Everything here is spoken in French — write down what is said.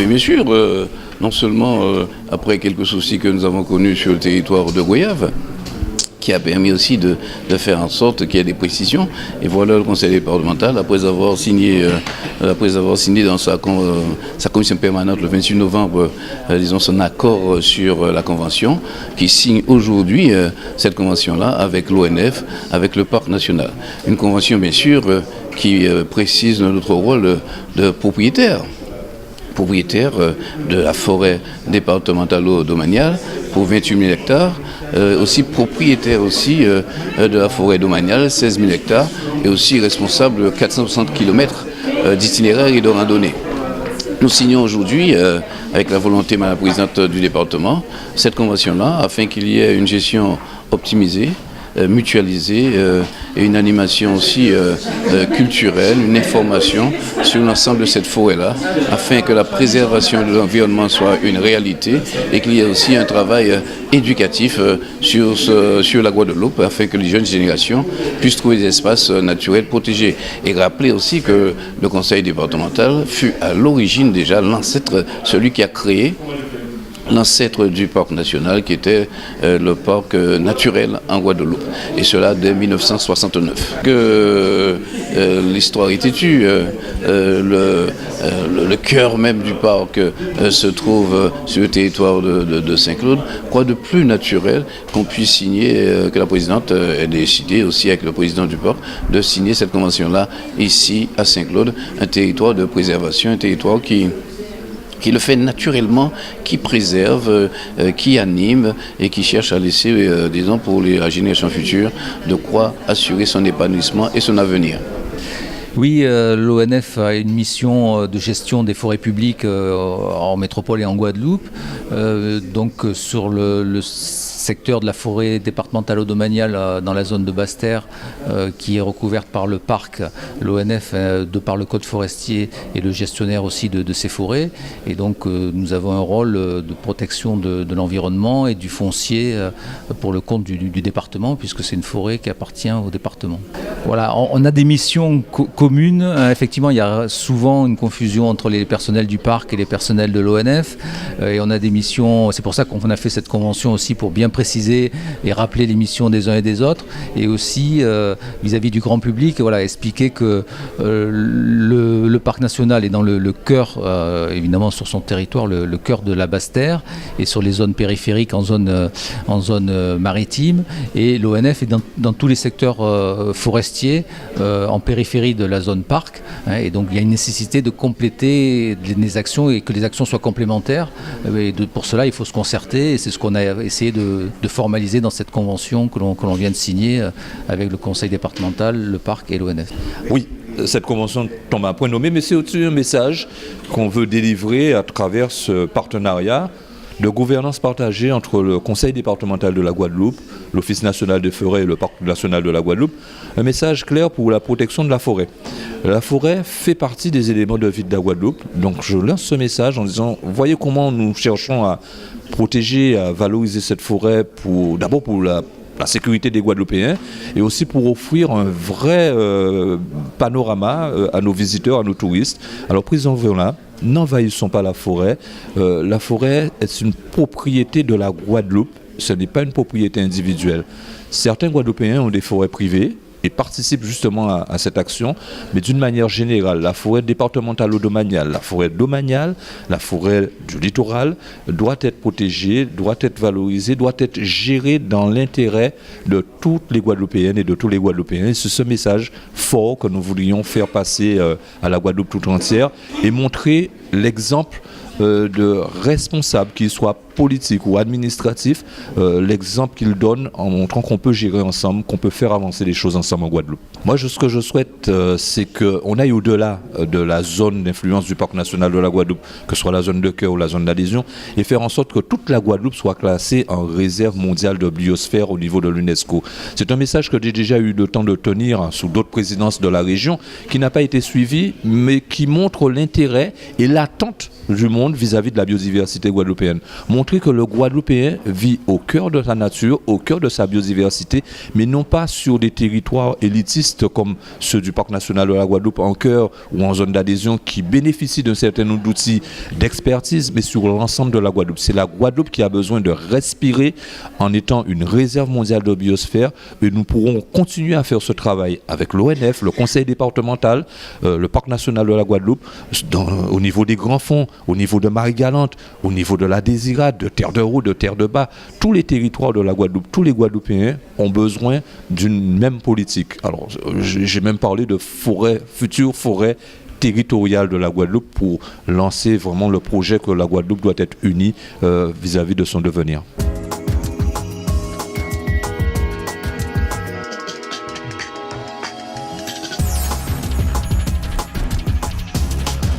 bien sûr, non seulement après quelques soucis que nous avons connus sur le territoire de Goyave, qui a permis aussi de faire en sorte qu'il y ait des précisions. Et voilà le conseil départemental, après avoir signé dans sa commission permanente le 28 novembre, disons son accord sur la convention, qui signe aujourd'hui cette convention-là avec l'ONF, avec le Parc national. Une convention, bien sûr, qui précise notre rôle de propriétaire de la forêt départementale domaniale pour 28 000 hectares, aussi propriétaire aussi de la forêt domaniale, 16 000 hectares, et aussi responsable de 460 km d'itinéraires et de randonnées. Nous signons aujourd'hui, avec la volonté de Madame la Présidente du département, cette convention-là, afin qu'il y ait une gestion optimisée, mutualisée et une animation aussi culturelle, une information sur l'ensemble de cette forêt-là, afin que la préservation de l'environnement soit une réalité et qu'il y ait aussi un travail éducatif sur la Guadeloupe, afin que les jeunes générations puissent trouver des espaces naturels protégés. Et rappeler aussi que le conseil départemental fut à l'origine déjà l'ancêtre, celui qui a créé l'ancêtre du parc national qui était le parc naturel en Guadeloupe, et cela dès 1969. L'histoire est têtue, le cœur même du parc se trouve sur le territoire de Saint-Claude. Quoi de plus naturel qu'on puisse signer, que la présidente ait décidé aussi avec le président du parc de signer cette convention-là ici à Saint-Claude, un territoire de préservation, un territoire qui le fait naturellement, qui préserve, qui anime et qui cherche à laisser, disons, pour les générations futures, de quoi assurer son épanouissement et son avenir. Oui, l'ONF a une mission de gestion des forêts publiques en métropole et en Guadeloupe. Donc sur le secteur de la forêt départementale domaniale dans la zone de Basse-Terre, qui est recouverte par le parc, l'ONF, de par le code forestier, est le gestionnaire aussi de ces forêts. Et donc nous avons un rôle de protection de l'environnement et du foncier pour le compte du département, puisque c'est une forêt qui appartient au département. Voilà, on a des missions communes. Effectivement, il y a souvent une confusion entre les personnels du parc et les personnels de l'ONF. Et on a des missions, c'est pour ça qu'on a fait cette convention aussi, pour bien préciser et rappeler les missions des uns et des autres. Et aussi, vis-à-vis du grand public, voilà, expliquer que le parc national est dans le cœur, évidemment sur son territoire, le cœur de la Basse-Terre, et sur les zones périphériques en zone maritime. Et l'ONF est dans tous les secteurs forestiers, en périphérie de la zone parc, hein, et donc il y a une nécessité de compléter les actions et que les actions soient complémentaires. Pour cela, il faut se concerter, et c'est ce qu'on a essayé de formaliser dans cette convention que l'on vient de signer avec le conseil départemental, le parc et l'ONF. Oui. Cette convention tombe à un point nommé, mais c'est aussi un message qu'on veut délivrer à travers ce partenariat de gouvernance partagée entre le Conseil départemental de la Guadeloupe, l'Office national des forêts et le Parc national de la Guadeloupe. Un message clair pour la protection de la forêt. La forêt fait partie des éléments de vie de la Guadeloupe, donc je lance ce message en disant, voyez comment nous cherchons à protéger, à valoriser cette forêt, d'abord pour la sécurité des Guadeloupéens, et aussi pour offrir un vrai panorama à nos visiteurs, à nos touristes. Alors prenons-la, n'envahissons pas la forêt. La forêt est une propriété de la Guadeloupe, ce n'est pas une propriété individuelle. Certains Guadeloupéens ont des forêts privées et participent justement à cette action, mais d'une manière générale, la forêt départementale domaniale, la forêt domaniale, la forêt du littoral doit être protégée, doit être valorisée, doit être gérée dans l'intérêt de toutes les Guadeloupéennes et de tous les Guadeloupéens. C'est ce message fort que nous voulions faire passer à la Guadeloupe tout entière et montrer l'exemple de responsables, qu'ils soient politiques ou administratifs, l'exemple qu'ils donnent en montrant qu'on peut gérer ensemble, qu'on peut faire avancer les choses ensemble en Guadeloupe. Moi, ce que je souhaite, c'est qu'on aille au-delà de la zone d'influence du Parc national de la Guadeloupe, que ce soit la zone de cœur ou la zone d'adhésion, et faire en sorte que toute la Guadeloupe soit classée en réserve mondiale de biosphère au niveau de l'UNESCO. C'est un message que j'ai déjà eu le temps de tenir sous d'autres présidences de la région, qui n'a pas été suivi, mais qui montre l'intérêt et l'attente du monde vis-à-vis de la biodiversité guadeloupéenne. montrer que le Guadeloupéen vit au cœur de sa nature, au cœur de sa biodiversité, mais non pas sur des territoires élitistes comme ceux du Parc national de la Guadeloupe en cœur ou en zone d'adhésion qui bénéficient d'un certain nombre d'outils d'expertise, mais sur l'ensemble de la Guadeloupe. C'est la Guadeloupe qui a besoin de respirer en étant une réserve mondiale de biosphère, et nous pourrons continuer à faire ce travail avec l'ONF, le conseil départemental, le Parc national de la Guadeloupe, au niveau des grands fonds, au niveau de Marie-Galante, au niveau de la Désirade, de Terre de Haut, de Terre de Bas. Tous les territoires de la Guadeloupe, tous les Guadeloupéens ont besoin d'une même politique. Alors, j'ai même parlé de future forêt territoriale de la Guadeloupe pour lancer vraiment le projet que la Guadeloupe doit être unie vis-à-vis de son devenir.